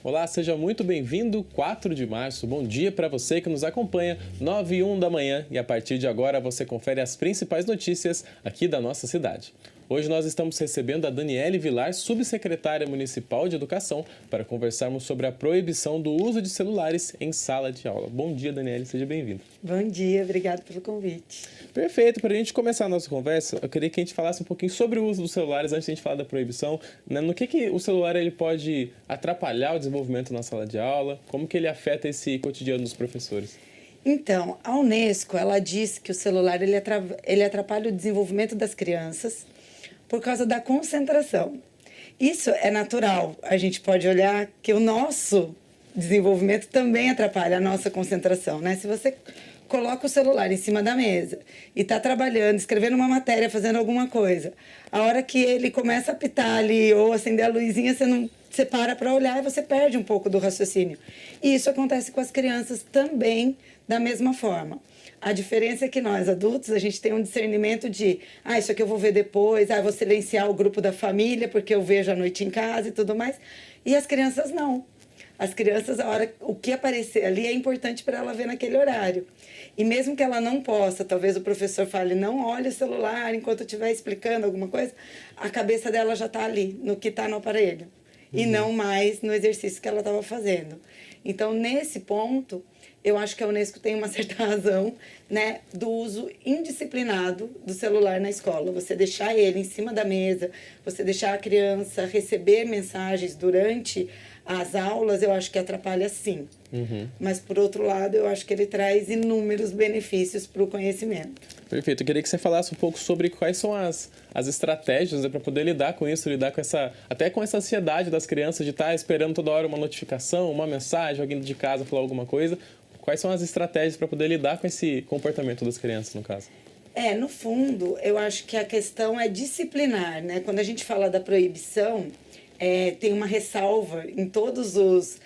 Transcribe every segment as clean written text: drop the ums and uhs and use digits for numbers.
Olá, seja muito bem-vindo, 4 de março. Bom dia para você que nos acompanha, 9h01 da manhã, e a partir de agora você confere as principais notícias aqui da nossa cidade. Hoje nós estamos recebendo a Daniele Vilar, subsecretária municipal de Educação, para conversarmos sobre a proibição do uso de celulares em sala de aula. Bom dia, Daniele, seja bem-vinda. Bom dia, obrigado pelo convite. Perfeito, para a gente começar a nossa conversa, eu queria que a gente falasse um pouquinho sobre o uso dos celulares antes de a gente falar da proibição, né? No que o celular ele pode atrapalhar o desenvolvimento na sala de aula, como que ele afeta esse cotidiano dos professores? Então, a Unesco, ela diz que o celular ele atrapalha o desenvolvimento das crianças por causa da concentração. Isso é natural. A gente pode olhar que o nosso desenvolvimento também atrapalha a nossa concentração, né? Se você coloca o celular em cima da mesa e está trabalhando, escrevendo uma matéria, fazendo alguma coisa, a hora que ele começa a apitar ali ou acender a luzinha, você para olhar e você perde um pouco do raciocínio. E isso acontece com as crianças também da mesma forma. A diferença é que nós, adultos, a gente tem um discernimento de isso aqui eu vou ver depois, eu vou silenciar o grupo da família porque eu vejo à noite em casa e tudo mais. E as crianças não. As crianças, o que aparecer ali é importante para ela ver naquele horário. E mesmo que ela não possa, talvez o professor fale, não olhe o celular enquanto eu estiver explicando alguma coisa, a cabeça dela já está ali, no que está no aparelho. E não mais no exercício que ela estava fazendo. Então, nesse ponto, eu acho que a Unesco tem uma certa razão, né, do uso indisciplinado do celular na escola. Você deixar ele em cima da mesa, você deixar a criança receber mensagens durante as aulas, eu acho que atrapalha sim. Mas, por outro lado, eu acho que ele traz inúmeros benefícios para o conhecimento. Perfeito. Eu queria que você falasse um pouco sobre quais são as estratégias, né, para poder lidar com isso, lidar com até com essa ansiedade das crianças de estar esperando toda hora uma notificação, uma mensagem, alguém de casa falar alguma coisa. Quais são as estratégias para poder lidar com esse comportamento das crianças, no caso? No fundo, eu acho que a questão é disciplinar, né? Quando a gente fala da proibição, tem uma ressalva em todos os...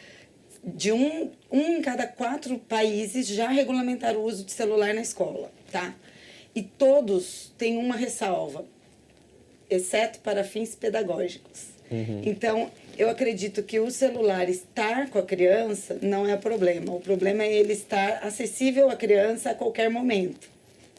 um em cada 4 países já regulamentaram o uso de celular na escola, tá? E todos têm uma ressalva, exceto para fins pedagógicos. Então, eu acredito que o celular estar com a criança não é o problema. O problema é ele estar acessível à criança a qualquer momento,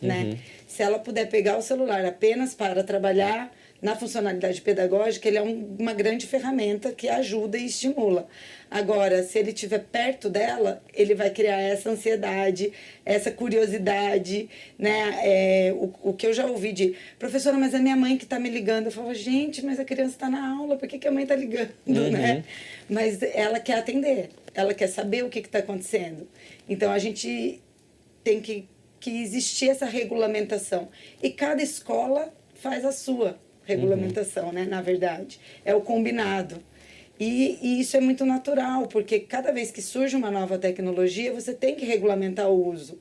né? Se ela puder pegar o celular apenas para trabalhar na funcionalidade pedagógica, ele é uma grande ferramenta que ajuda e estimula. Agora, se ele estiver perto dela, ele vai criar essa ansiedade, essa curiosidade, né? O que eu já ouvi de, professora, mas é minha mãe que está me ligando. Eu falo, gente, mas a criança está na aula, por que a mãe está ligando, né? Mas ela quer atender, ela quer saber o que está acontecendo. Então, a gente tem que existir essa regulamentação. E cada escola faz a sua regulamentação, né? Na verdade, é o combinado. E isso é muito natural, porque cada vez que surge uma nova tecnologia, você tem que regulamentar o uso.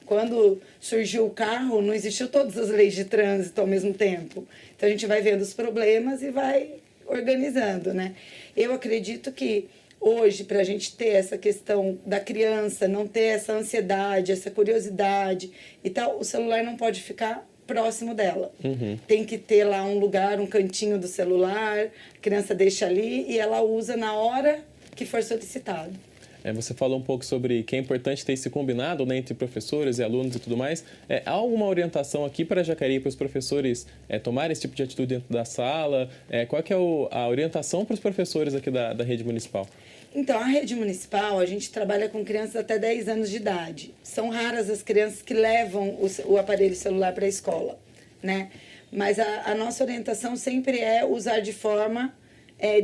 Quando surgiu o carro, não existiu todas as leis de trânsito ao mesmo tempo. Então, a gente vai vendo os problemas e vai organizando, né? Eu acredito que hoje, para a gente ter essa questão da criança, não ter essa ansiedade, essa curiosidade e tal, o celular não pode ficar próximo dela. Tem que ter lá um lugar, um cantinho do celular, a criança deixa ali e ela usa na hora que for solicitado. Você falou um pouco sobre que é importante ter esse combinado, né, entre professores e alunos e tudo mais. Há alguma orientação aqui para Jacareí, para os professores tomarem esse tipo de atitude dentro da sala? Qual que é a orientação para os professores aqui da rede municipal? Então, a rede municipal, a gente trabalha com crianças até 10 anos de idade. São raras as crianças que levam o aparelho celular para a escola, né? Mas a nossa orientação sempre é usar de forma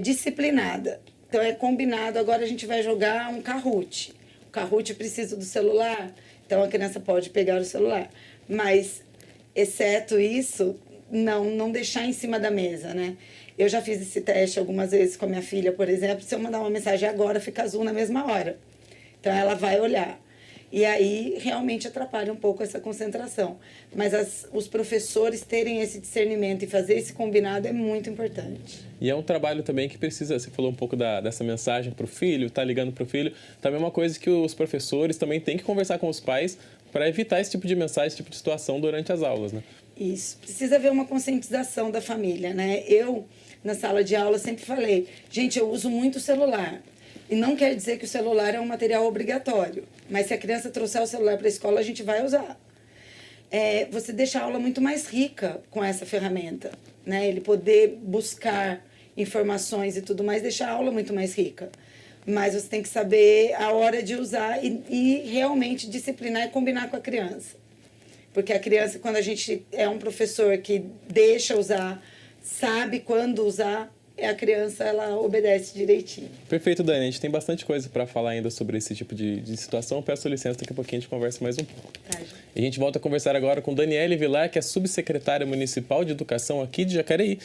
disciplinada. Então, é combinado, agora a gente vai jogar um Kahoot. O Kahoot precisa do celular, então a criança pode pegar o celular. Mas, exceto isso, não deixar em cima da mesa, né? Eu já fiz esse teste algumas vezes com a minha filha, por exemplo. Se eu mandar uma mensagem agora, fica azul na mesma hora. Então, ela vai olhar. E aí, realmente atrapalha um pouco essa concentração. Mas os professores terem esse discernimento e fazer esse combinado é muito importante. E é um trabalho também que precisa, você falou um pouco dessa mensagem para o filho, tá ligando para o filho. Também é uma coisa que os professores também têm que conversar com os pais para evitar esse tipo de mensagem, esse tipo de situação durante as aulas, né? Isso. Precisa haver uma conscientização da família, né? Eu, na sala de aula, sempre falei, gente, eu uso muito o celular. E não quer dizer que o celular é um material obrigatório, mas se a criança trouxer o celular para a escola, a gente vai usar. Você deixa a aula muito mais rica com essa ferramenta, né? Ele poder buscar informações e tudo mais, deixa a aula muito mais rica. Mas você tem que saber a hora de usar e realmente disciplinar e combinar com a criança. Porque a criança, quando a gente é um professor que deixa usar, sabe quando usar, a criança ela obedece direitinho. Perfeito, Dani. A gente tem bastante coisa para falar ainda sobre esse tipo de situação. Peço licença, daqui a pouquinho a gente conversa mais um pouco. Tá, e a gente volta a conversar agora com Daniele Vilar, que é subsecretária municipal de educação aqui de Jacareí.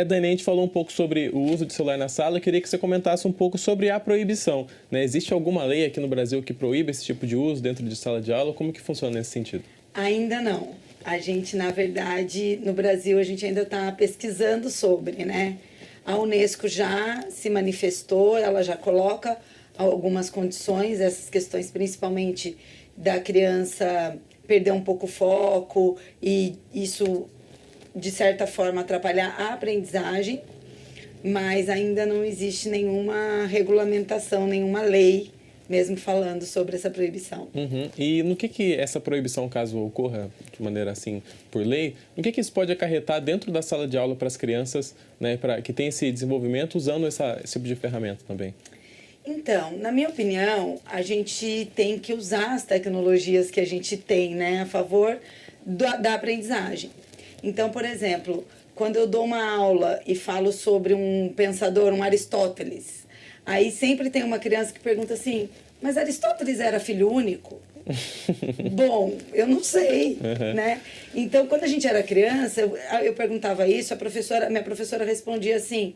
Dani, a gente falou um pouco sobre o uso de celular na sala. Eu queria que você comentasse um pouco sobre a proibição, né? Existe alguma lei aqui no Brasil que proíbe esse tipo de uso dentro de sala de aula? Como que funciona nesse sentido? Ainda não. A gente, na verdade, no Brasil, a gente ainda está pesquisando sobre, né? A Unesco já se manifestou, ela já coloca algumas condições, essas questões principalmente da criança perder um pouco o foco e isso, de certa forma, atrapalhar a aprendizagem, mas ainda não existe nenhuma regulamentação, nenhuma lei mesmo falando sobre essa proibição. Uhum. E no que essa proibição, caso ocorra de maneira assim, por lei, no que isso pode acarretar dentro da sala de aula para as crianças, né, que tem esse desenvolvimento usando esse tipo de ferramenta também? Então, na minha opinião, a gente tem que usar as tecnologias que a gente tem, né, a favor da aprendizagem. Então, por exemplo, quando eu dou uma aula e falo sobre um pensador, um Aristóteles, aí sempre tem uma criança que pergunta assim, mas Aristóteles era filho único? Bom, eu não sei, né? Então, quando a gente era criança, eu perguntava isso, minha professora respondia assim,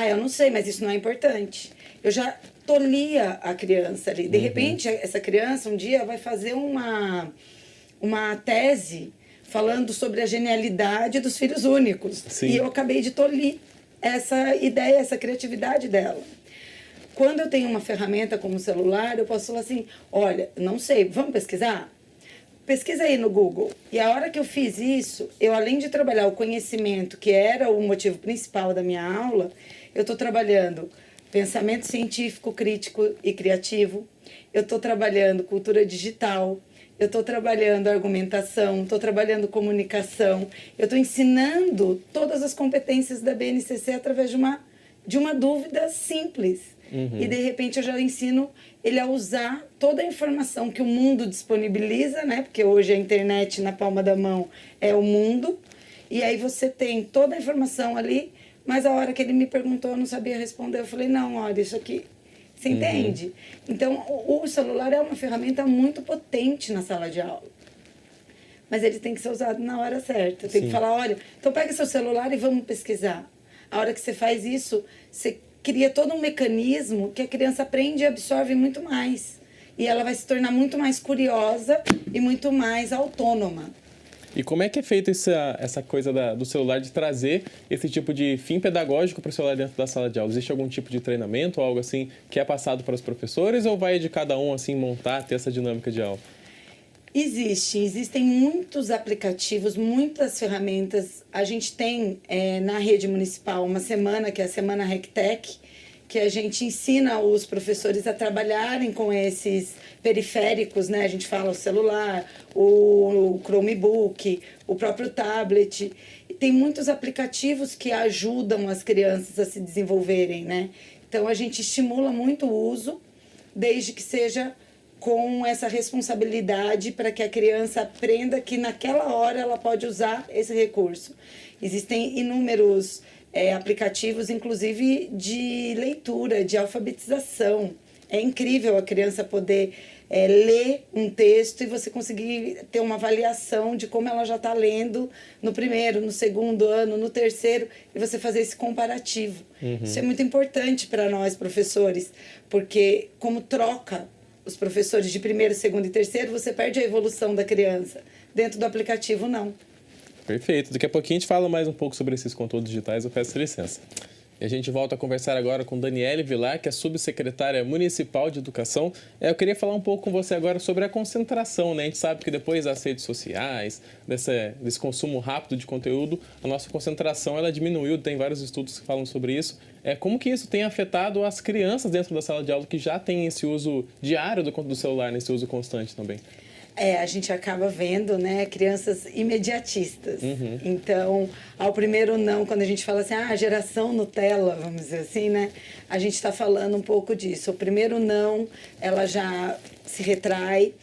eu não sei, mas isso não é importante. Eu já tolhia a criança ali. De repente, essa criança um dia vai fazer uma tese falando sobre a genialidade dos filhos únicos. Sim. E eu acabei de tolir essa ideia, essa criatividade dela. Quando eu tenho uma ferramenta como o celular, eu posso falar assim, olha, não sei, vamos pesquisar? Pesquisa aí no Google. E a hora que eu fiz isso, eu além de trabalhar o conhecimento, que era o motivo principal da minha aula, eu estou trabalhando pensamento científico, crítico e criativo, eu estou trabalhando cultura digital, eu estou trabalhando argumentação, estou trabalhando comunicação, eu estou ensinando todas as competências da BNCC através de uma dúvida simples. E, de repente, eu já ensino ele a usar toda a informação que o mundo disponibiliza, né? Porque hoje a internet na palma da mão é o mundo. E aí você tem toda a informação ali, mas a hora que ele me perguntou, eu não sabia responder. Eu falei, não, olha, isso aqui... Você entende? Então, o celular é uma ferramenta muito potente na sala de aula. Mas ele tem que ser usado na hora certa. Tem que falar, olha, então pega seu celular e vamos pesquisar. A hora que você faz isso, você cria todo um mecanismo que a criança aprende e absorve muito mais. E ela vai se tornar muito mais curiosa e muito mais autônoma. E como é que é feita essa coisa do celular de trazer esse tipo de fim pedagógico para o celular dentro da sala de aula? Existe algum tipo de treinamento ou algo assim que é passado para os professores ou vai de cada um assim montar, ter essa dinâmica de aula? Existem muitos aplicativos, muitas ferramentas. A gente tem na rede municipal uma semana, que é a Semana RecTech, que a gente ensina os professores a trabalharem com esses periféricos, né? A gente fala o celular, o Chromebook, o próprio tablet. E tem muitos aplicativos que ajudam as crianças a se desenvolverem, né? Então, a gente estimula muito o uso, desde que seja com essa responsabilidade para que a criança aprenda que naquela hora ela pode usar esse recurso. Existem inúmeros aplicativos, inclusive de leitura, de alfabetização. É incrível a criança poder ler um texto e você conseguir ter uma avaliação de como ela já está lendo no primeiro, no segundo ano, no terceiro, e você fazer esse comparativo. Isso é muito importante para nós, professores, porque como troca os professores de primeiro, segundo e terceiro, você perde a evolução da criança. Dentro do aplicativo, não. Perfeito. Daqui a pouquinho a gente fala mais um pouco sobre esses conteúdos digitais. Eu peço licença. E a gente volta a conversar agora com Daniele Vilar, que é subsecretária municipal de educação. Eu queria falar um pouco com você agora sobre a concentração, né? A gente sabe que depois das redes sociais, desse consumo rápido de conteúdo, a nossa concentração ela diminuiu, tem vários estudos que falam sobre isso. Como que isso tem afetado as crianças dentro da sala de aula que já têm esse uso diário do celular, nesse uso constante também? A gente acaba vendo, né, crianças imediatistas. Então, ao primeiro não, quando a gente fala assim, geração Nutella, vamos dizer assim, né, a gente está falando um pouco disso. O primeiro não, ela já se retrai.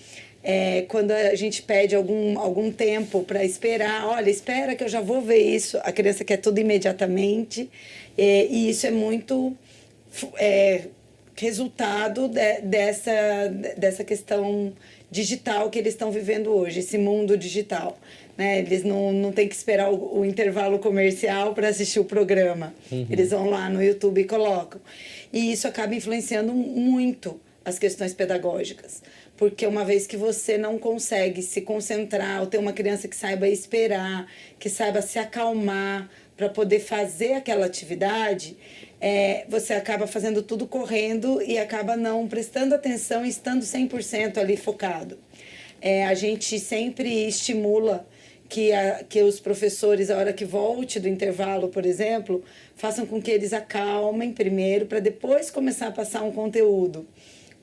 Quando a gente pede algum tempo para esperar, olha, espera que eu já vou ver isso, a criança quer tudo imediatamente. E isso é muito resultado dessa questão digital que eles estão vivendo hoje, esse mundo digital, né? Eles não têm que esperar o intervalo comercial para assistir o programa. Eles vão lá no YouTube e colocam. E isso acaba influenciando muito as questões pedagógicas, porque uma vez que você não consegue se concentrar, ou ter uma criança que saiba esperar, que saiba se acalmar para poder fazer aquela atividade, você acaba fazendo tudo correndo e acaba não prestando atenção e estando 100% ali focado. A gente sempre estimula que os professores, a hora que volte do intervalo, por exemplo, façam com que eles acalmem primeiro para depois começar a passar um conteúdo.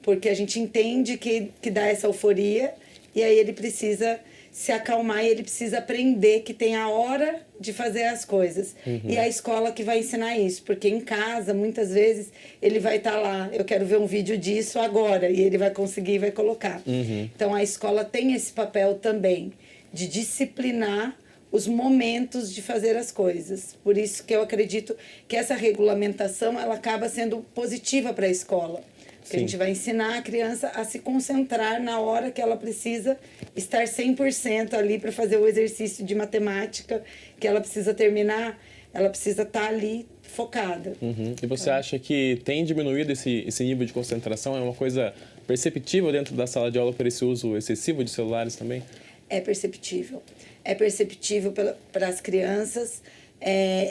Porque a gente entende que dá essa euforia e aí ele precisa se acalmar e ele precisa aprender que tem a hora de fazer as coisas. E a escola que vai ensinar isso, porque em casa, muitas vezes, ele vai estar lá, eu quero ver um vídeo disso agora, e ele vai conseguir e vai colocar. Então, a escola tem esse papel também, de disciplinar os momentos de fazer as coisas. Por isso que eu acredito que essa regulamentação, ela acaba sendo positiva para a escola. Porque a gente vai ensinar a criança a se concentrar na hora que ela precisa estar 100% ali para fazer o exercício de matemática que ela precisa terminar, ela precisa estar ali focada. E você acha que tem diminuído esse nível de concentração? É uma coisa perceptível dentro da sala de aula por esse uso excessivo de celulares também? É perceptível. É perceptível para as crianças.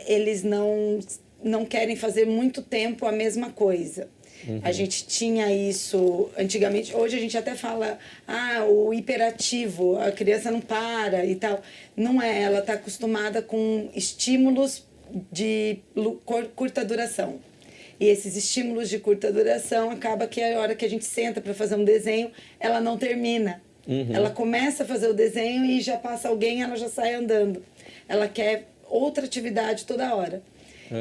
Eles não querem fazer muito tempo a mesma coisa. A gente tinha isso antigamente, hoje a gente até fala, o hiperativo, a criança não para e tal. Não é, ela está acostumada com estímulos de curta duração. E esses estímulos de curta duração, acaba que a hora que a gente senta para fazer um desenho, ela não termina. Ela começa a fazer o desenho e já passa alguém, ela já sai andando. Ela quer outra atividade toda hora.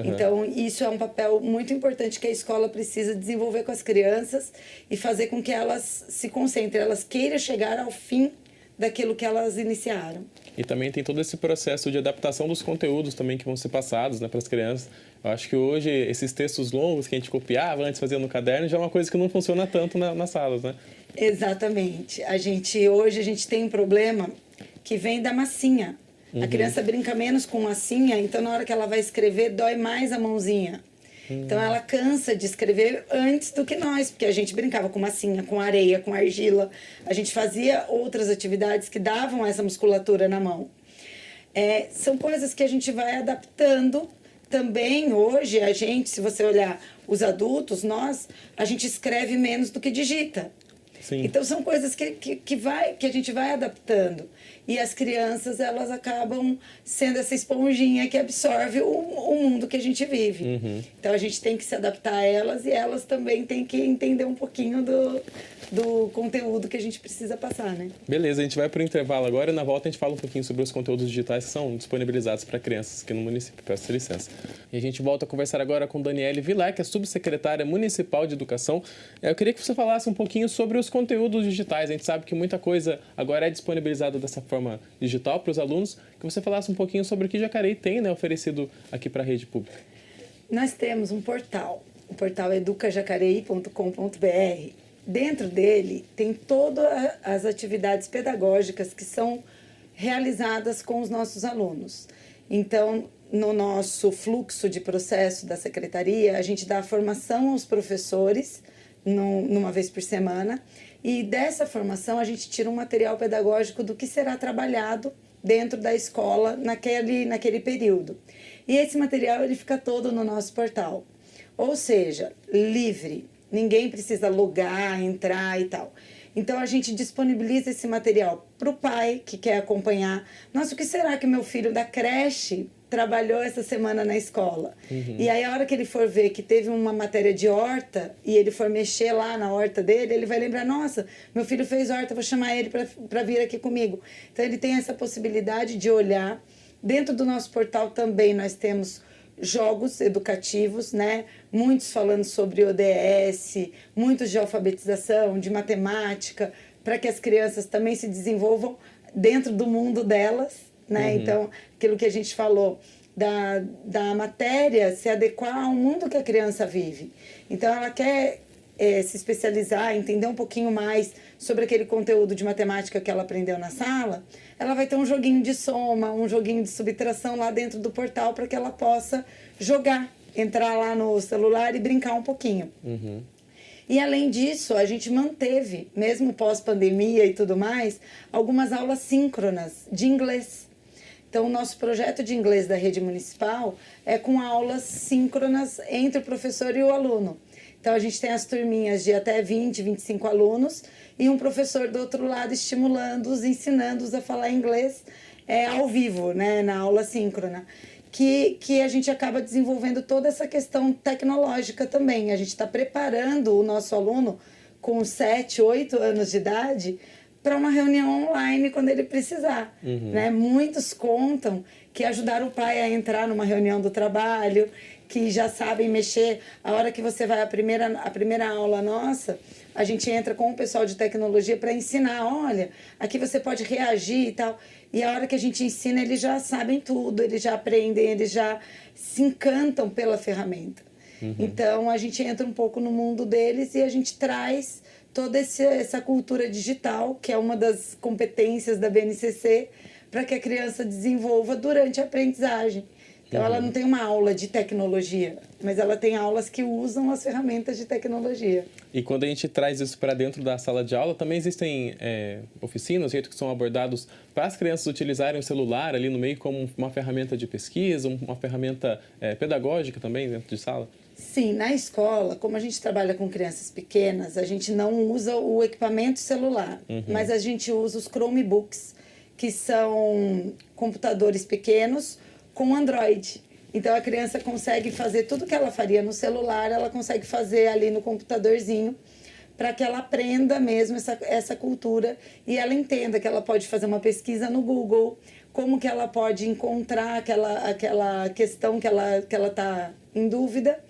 Então, isso é um papel muito importante que a escola precisa desenvolver com as crianças e fazer com que elas se concentrem, elas queiram chegar ao fim daquilo que elas iniciaram. E também tem todo esse processo de adaptação dos conteúdos também que vão ser passados, né, para as crianças. Eu acho que hoje esses textos longos que a gente copiava, antes fazia no caderno, já é uma coisa que não funciona tanto nas salas, né? Exatamente. Hoje a gente tem um problema que vem da massinha. A criança brinca menos com massinha, então na hora que ela vai escrever, dói mais a mãozinha. Então ela cansa de escrever antes do que nós, porque a gente brincava com massinha, com areia, com argila. A gente fazia outras atividades que davam essa musculatura na mão. São coisas que a gente vai adaptando. Também hoje a gente, se você olhar os adultos, a gente escreve menos do que digita. Sim. Então são coisas que a gente vai adaptando. E as crianças, elas acabam sendo essa esponjinha que absorve o mundo que a gente vive. Então a gente tem que se adaptar a elas e elas também têm que entender um pouquinho do conteúdo que a gente precisa passar, né? Beleza, a gente vai para o intervalo agora e na volta a gente fala um pouquinho sobre os conteúdos digitais que são disponibilizados para crianças aqui no município. Peço licença. E a gente volta a conversar agora com Daniele Vilar, que é subsecretária municipal de educação. Eu queria que você falasse um pouquinho sobre os conteúdos digitais. A gente sabe que muita coisa agora é disponibilizada dessa forma digital para os alunos. Que você falasse um pouquinho sobre o que Jacareí tem, né, oferecido aqui para a rede pública. Nós temos um portal. O portal educajacareí.com.br. Dentro dele tem todas as atividades pedagógicas que são realizadas com os nossos alunos. Então, no nosso fluxo de processo da secretaria, a gente dá formação aos professores numa vez por semana, e dessa formação a gente tira um material pedagógico do que será trabalhado dentro da escola naquele período. E esse material ele fica todo no nosso portal. Ou seja, livre. Ninguém precisa logar, entrar e tal. Então, a gente disponibiliza esse material para o pai que quer acompanhar. Nossa, o que será que meu filho da creche trabalhou essa semana na escola? E aí, a hora que ele for ver que teve uma matéria de horta e ele for mexer lá na horta dele, ele vai lembrar, nossa, meu filho fez horta, vou chamar ele para vir aqui comigo. Então, ele tem essa possibilidade de olhar. Dentro do nosso portal também nós temos jogos educativos, né? Muitos falando sobre ODS, muitos de alfabetização, de matemática, para que as crianças também se desenvolvam dentro do mundo delas, né? Então, aquilo que a gente falou da matéria se adequar ao mundo que a criança vive. Então, ela quer se especializar, entender um pouquinho mais sobre aquele conteúdo de matemática que ela aprendeu na sala, ela vai ter um joguinho de soma, um joguinho de subtração lá dentro do portal para que ela possa jogar, entrar lá no celular e brincar um pouquinho. E além disso, a gente manteve, mesmo pós-pandemia e tudo mais, algumas aulas síncronas de inglês. Então, o nosso projeto de inglês da rede municipal é com aulas síncronas entre o professor e o aluno. Então, a gente tem as turminhas de até 20, 25 alunos e um professor do outro lado estimulando-os, ensinando-os a falar inglês ao vivo, né, na aula síncrona. Que a gente acaba desenvolvendo toda essa questão tecnológica também. A gente está preparando o nosso aluno com 7, 8 anos de idade para uma reunião online quando ele precisar. Né? Muitos contam que ajudaram o pai a entrar numa reunião do trabalho, que já sabem mexer. A hora que você vai a primeira aula nossa, a gente entra com o pessoal de tecnologia para ensinar, olha, aqui você pode reagir e tal. E a hora que a gente ensina, eles já sabem tudo, eles já aprendem, eles já se encantam pela ferramenta. Então, a gente entra um pouco no mundo deles e a gente traz toda essa cultura digital, que é uma das competências da BNCC, para que a criança desenvolva durante a aprendizagem. Então, ela não tem uma aula de tecnologia, mas ela tem aulas que usam as ferramentas de tecnologia. E quando a gente traz isso para dentro da sala de aula, também existem oficinas, jeito que são abordados para as crianças utilizarem o celular ali no meio como uma ferramenta de pesquisa, uma ferramenta pedagógica também dentro de sala? Sim, na escola, como a gente trabalha com crianças pequenas, a gente não usa o equipamento celular, mas a gente usa os Chromebooks, que são computadores pequenos com Android. Então, a criança consegue fazer tudo que ela faria no celular, ela consegue fazer ali no computadorzinho, para que ela aprenda mesmo essa cultura e ela entenda que ela pode fazer uma pesquisa no Google, como que ela pode encontrar aquela questão que ela está em dúvida,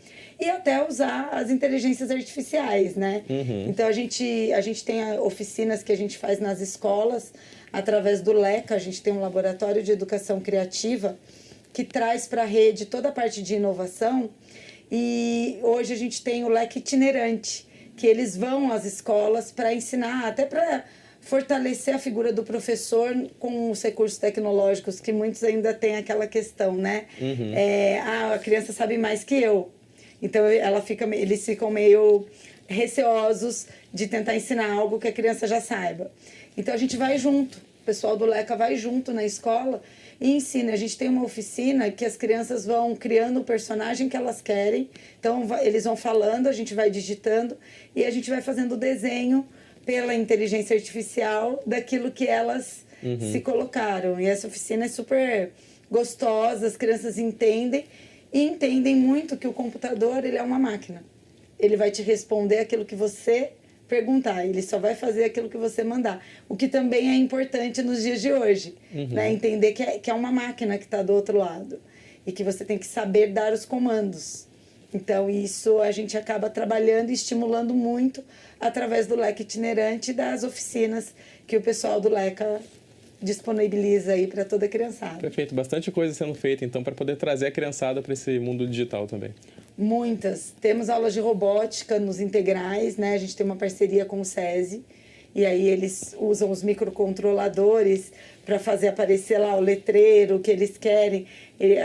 e até usar as inteligências artificiais, né? Então, a gente tem oficinas que a gente faz nas escolas, através do LECA, a gente tem um laboratório de educação criativa, que traz para a rede toda a parte de inovação. E hoje a gente tem o leque itinerante, que eles vão às escolas para ensinar, até para fortalecer a figura do professor com os recursos tecnológicos, que muitos ainda têm aquela questão, né? A criança sabe mais que eu. Então, eles ficam meio receosos de tentar ensinar algo que a criança já saiba. Então, a gente vai junto, o pessoal do LECA vai junto na escola e ensina. A gente tem uma oficina que as crianças vão criando o personagem que elas querem. Então, eles vão falando, a gente vai digitando e a gente vai fazendo o desenho pela inteligência artificial daquilo que elas se colocaram. E essa oficina é super gostosa, as crianças entendem e entendem muito que o computador ele é uma máquina. Ele vai te responder aquilo que você perguntar, ele só vai fazer aquilo que você mandar. O que também é importante nos dias de hoje, né? Entender que é uma máquina que está do outro lado e que você tem que saber dar os comandos. Então, isso a gente acaba trabalhando e estimulando muito através do leque itinerante e das oficinas que o pessoal do LECA disponibiliza aí para toda a criançada. Perfeito, bastante coisa sendo feita então para poder trazer a criançada para esse mundo digital também. Muitas. Temos aulas de robótica nos integrais, né? A gente tem uma parceria com o SESI e aí eles usam os microcontroladores para fazer aparecer lá o letreiro que eles querem.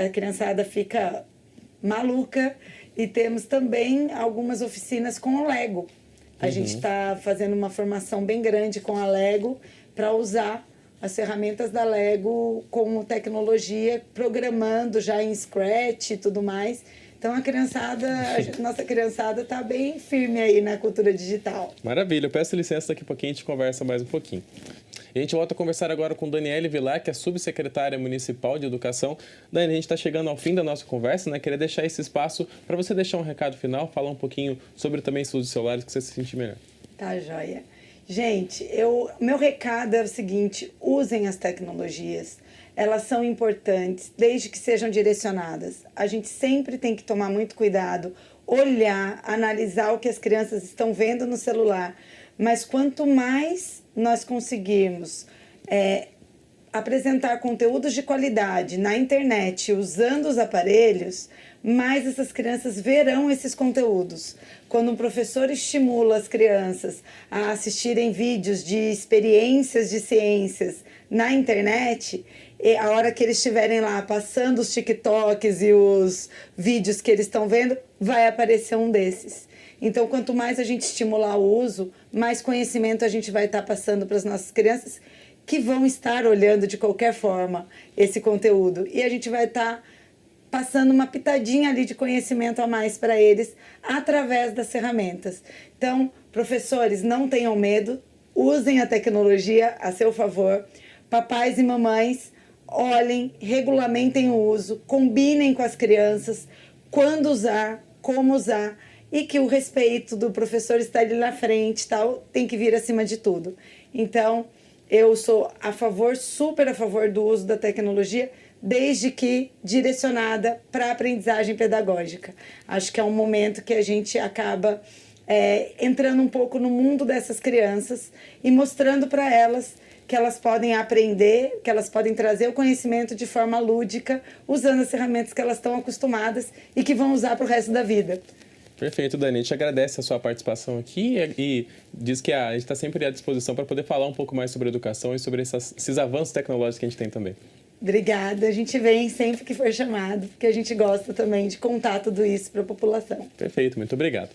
A criançada fica maluca. E temos também algumas oficinas com o Lego. A gente está fazendo uma formação bem grande com a Lego para usar as ferramentas da Lego com tecnologia, programando já em Scratch e tudo mais. Então, nossa criançada está bem firme aí na cultura digital. Maravilha, eu peço licença, daqui a pouquinho a gente conversa mais um pouquinho. E a gente volta a conversar agora com Daniele Vilar, que é subsecretária municipal de educação. Dani, a gente está chegando ao fim da nossa conversa, né? Queria deixar esse espaço para você deixar um recado final, falar um pouquinho sobre também o uso de celulares, que você se sentir melhor. Tá, joia. Gente, meu recado é o seguinte: usem as tecnologias. Elas são importantes, desde que sejam direcionadas. A gente sempre tem que tomar muito cuidado, olhar, analisar o que as crianças estão vendo no celular. Mas quanto mais nós conseguirmos apresentar conteúdos de qualidade na internet, usando os aparelhos, mais essas crianças verão esses conteúdos. Quando um professor estimula as crianças a assistirem vídeos de experiências de ciências na internet, e a hora que eles estiverem lá passando os TikToks e os vídeos que eles estão vendo, vai aparecer um desses. Então, quanto mais a gente estimular o uso, mais conhecimento a gente vai estar passando para as nossas crianças, que vão estar olhando de qualquer forma esse conteúdo. E a gente vai estar passando uma pitadinha ali de conhecimento a mais para eles através das ferramentas. Então, professores, não tenham medo, usem a tecnologia a seu favor. Papais e mamães, olhem, regulamentem o uso, combinem com as crianças quando usar, como usar, e que o respeito do professor está ali na frente, tal, tem que vir acima de tudo. Então, eu sou a favor, super a favor do uso da tecnologia, desde que direcionada para a aprendizagem pedagógica. Acho que é um momento que a gente acaba entrando um pouco no mundo dessas crianças e mostrando para elas que elas podem aprender, que elas podem trazer o conhecimento de forma lúdica, usando as ferramentas que elas estão acostumadas e que vão usar para o resto da vida. Perfeito, Dani. A gente agradece a sua participação aqui e diz que a gente está sempre à disposição para poder falar um pouco mais sobre educação e sobre esses avanços tecnológicos que a gente tem também. Obrigada. A gente vem sempre que for chamado, porque a gente gosta também de contar tudo isso para a população. Perfeito, muito obrigado.